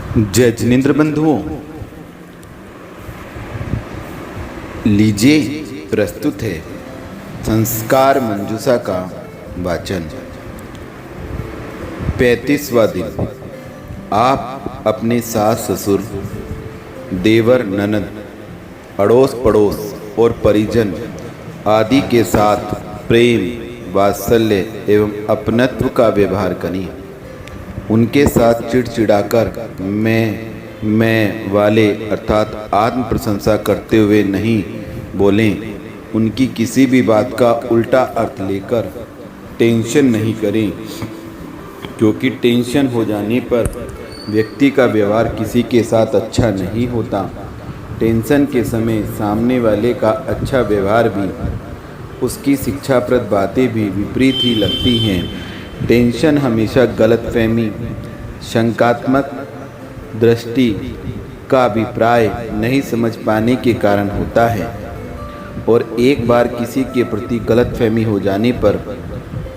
जय जिनेन्द्र बंधुओं, लीजिए प्रस्तुत है संस्कार मंजूषा का वाचन। 35वां दिन। आप अपने सास ससुर, देवर ननद, अड़ोस पड़ोस और परिजन आदि के साथ प्रेम, वात्सल्य एवं अपनत्व का व्यवहार करें। उनके साथ चिड़चिड़ाकर मैं वाले अर्थात आत्म प्रशंसा करते हुए नहीं बोलें। उनकी किसी भी बात का उल्टा अर्थ लेकर टेंशन नहीं करें, क्योंकि टेंशन हो जाने पर व्यक्ति का व्यवहार किसी के साथ अच्छा नहीं होता। टेंशन के समय सामने वाले का अच्छा व्यवहार भी, उसकी शिक्षाप्रद बातें भी विपरीत ही लगती हैं। टेंशन हमेशा गलतफहमी, शंकात्मक दृष्टि का अभिप्राय नहीं समझ पाने के कारण होता है, और एक बार किसी के प्रति गलतफहमी हो जाने पर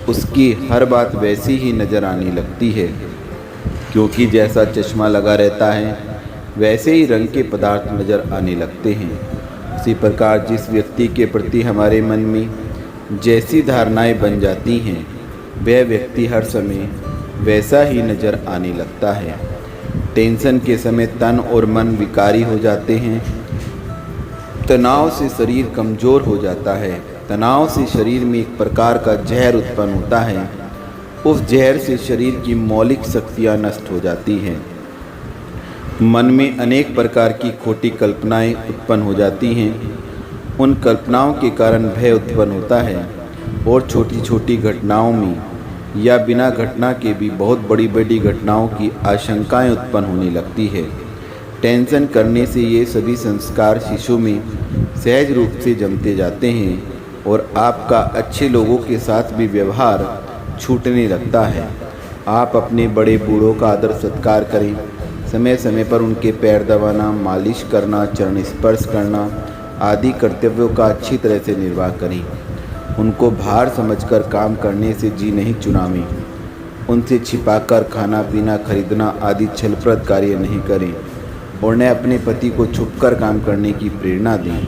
उसकी हर बात वैसी ही नज़र आने लगती है, क्योंकि जैसा चश्मा लगा रहता है वैसे ही रंग के पदार्थ नज़र आने लगते हैं। उसी प्रकार जिस व्यक्ति के प्रति हमारे मन में जैसी धारणाएं बन जाती हैं, वह व्यक्ति हर समय वैसा ही नज़र आने लगता है। टेंशन के समय तन और मन विकारी हो जाते हैं। तनाव से शरीर कमज़ोर हो जाता है। तनाव से शरीर में एक प्रकार का जहर उत्पन्न होता है। उस जहर से शरीर की मौलिक शक्तियाँ नष्ट हो जाती हैं। मन में अनेक प्रकार की खोटी कल्पनाएं उत्पन्न हो जाती हैं। उन कल्पनाओं के कारण भय उत्पन्न होता है, और छोटी छोटी घटनाओं में या बिना घटना के भी बहुत बड़ी बड़ी घटनाओं की आशंकाएं उत्पन्न होने लगती है। टेंशन करने से ये सभी संस्कार शिशु में सहज रूप से जमते जाते हैं, और आपका अच्छे लोगों के साथ भी व्यवहार छूटने लगता है। आप अपने बड़े बूढ़ों का आदर सत्कार करें। समय समय पर उनके पैर दबाना, मालिश करना, चरण स्पर्श करना आदि कर्तव्यों का अच्छी तरह से निर्वाह करें। उनको भार समझकर काम करने से जी नहीं चुरावें। उनसे छिपाकर खाना पीना, खरीदना आदि छलप्रद कार्य नहीं करें, और न अपने पति को छुपकर काम करने की प्रेरणा दें।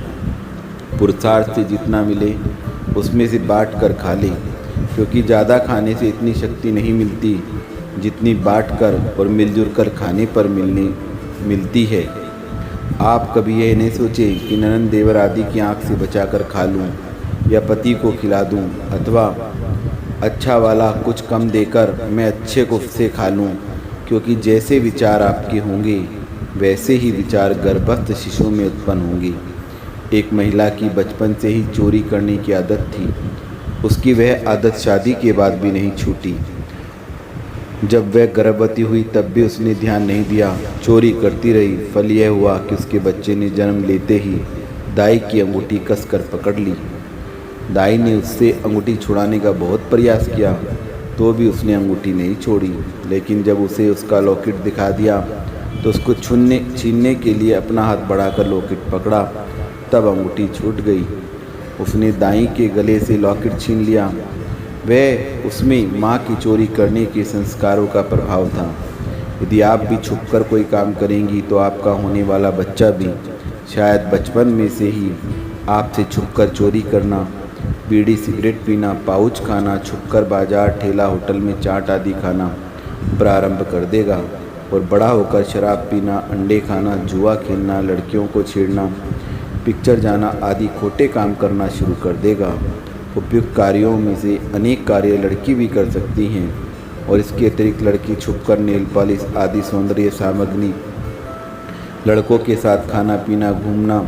पुरुषार्थ से जितना मिले उसमें से बाँट कर खा लें, क्योंकि ज़्यादा खाने से इतनी शक्ति नहीं मिलती जितनी बाँटकर और मिलजुल कर खाने पर मिलती है। आप कभी यह नहीं सोचें कि ननद देवर आदि की आँख से बचाकर खा लूँ या पति को खिला दूँ, अथवा अच्छा वाला कुछ कम देकर मैं अच्छे को से खा लूँ, क्योंकि जैसे विचार आपके होंगे वैसे ही विचार गर्भस्थ शिशु में उत्पन्न होंगे। एक महिला की बचपन से ही चोरी करने की आदत थी। उसकी वह आदत शादी के बाद भी नहीं छूटी। जब वह गर्भवती हुई तब भी उसने ध्यान नहीं दिया, चोरी करती रही। फल यह हुआ कि उसके बच्चे ने जन्म लेते ही दाई की अंगूठी कसकर पकड़ ली। दाई ने उससे अंगूठी छुड़ाने का बहुत प्रयास किया, तो भी उसने अंगूठी नहीं छोड़ी। लेकिन जब उसे उसका लॉकेट दिखा दिया तो उसको छीनने के लिए अपना हाथ बढ़ाकर लॉकेट पकड़ा, तब अंगूठी छूट गई। उसने दाई के गले से लॉकेट छीन लिया। वह उसमें माँ की चोरी करने के संस्कारों का प्रभाव था। यदि आप भी छुपकर कोई काम करेंगी तो आपका होने वाला बच्चा भी शायद बचपन में से ही आपसे छुपकर चोरी करना, बीड़ी सिगरेट पीना, पाउच खाना, छुपकर बाजार, ठेला, होटल में चाट आदि खाना प्रारंभ कर देगा, और बड़ा होकर शराब पीना, अंडे खाना, जुआ खेलना, लड़कियों को छेड़ना, पिक्चर जाना आदि खोटे काम करना शुरू कर देगा। उपयुक्त कार्यों में से अनेक कार्य लड़की भी कर सकती हैं, और इसके अतिरिक्त लड़की छुपकर नेल पॉलिश आदि सौंदर्य सामग्री, लड़कों के साथ खाना पीना, घूमना,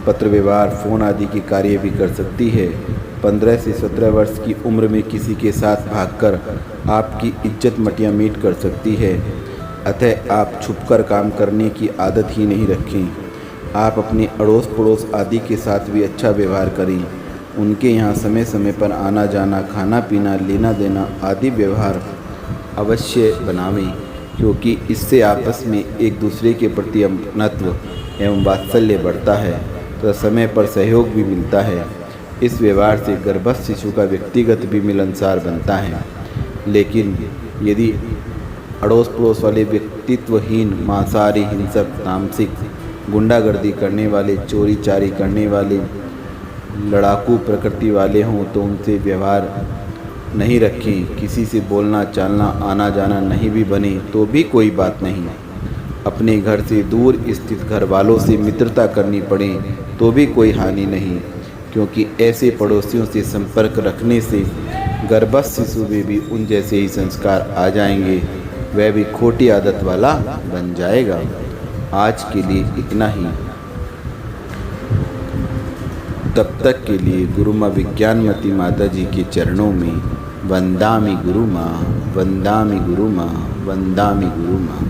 पत्र व्यवहार, फ़ोन आदि के कार्य भी कर सकती है। 15 से 17 वर्ष की उम्र में किसी के साथ भागकर आपकी इज्जत मटिया मीट कर सकती है। अतः आप छुपकर काम करने की आदत ही नहीं रखें। आप अपने अड़ोस पड़ोस आदि के साथ भी अच्छा व्यवहार करें। उनके यहाँ समय समय पर आना जाना, खाना पीना, लेना देना आदि व्यवहार अवश्य बनावें, क्योंकि इससे आपस में एक दूसरे के प्रति अपनत्व एवं वात्सल्य बढ़ता है, तो समय पर सहयोग भी मिलता है। इस व्यवहार से गर्भस्थ शिशु का व्यक्तिगत भी मिलनसार बनता है। लेकिन यदि अड़ोस पड़ोस वाले व्यक्तित्वहीन, मांसाहारी, हिंसक, तामसिक, गुंडागर्दी करने वाले, चोरी चारी करने वाले, लड़ाकू प्रकृति वाले हों तो उनसे व्यवहार नहीं रखें। किसी से बोलना चालना आना जाना नहीं भी बने तो भी कोई बात नहीं। अपने घर से दूर स्थित घर वालों से मित्रता करनी पड़े तो भी कोई हानि नहीं, क्योंकि ऐसे पड़ोसियों से संपर्क रखने से गर्भस्थ शिशु में भी उन जैसे ही संस्कार आ जाएंगे, वह भी खोटी आदत वाला बन जाएगा। आज के लिए इतना ही। तब तक के लिए गुरु माँ विज्ञानमती माता जी के चरणों में वंदामि गुरु माँ, वंदामि गुरु माँ, वंदामि गुरु माँ।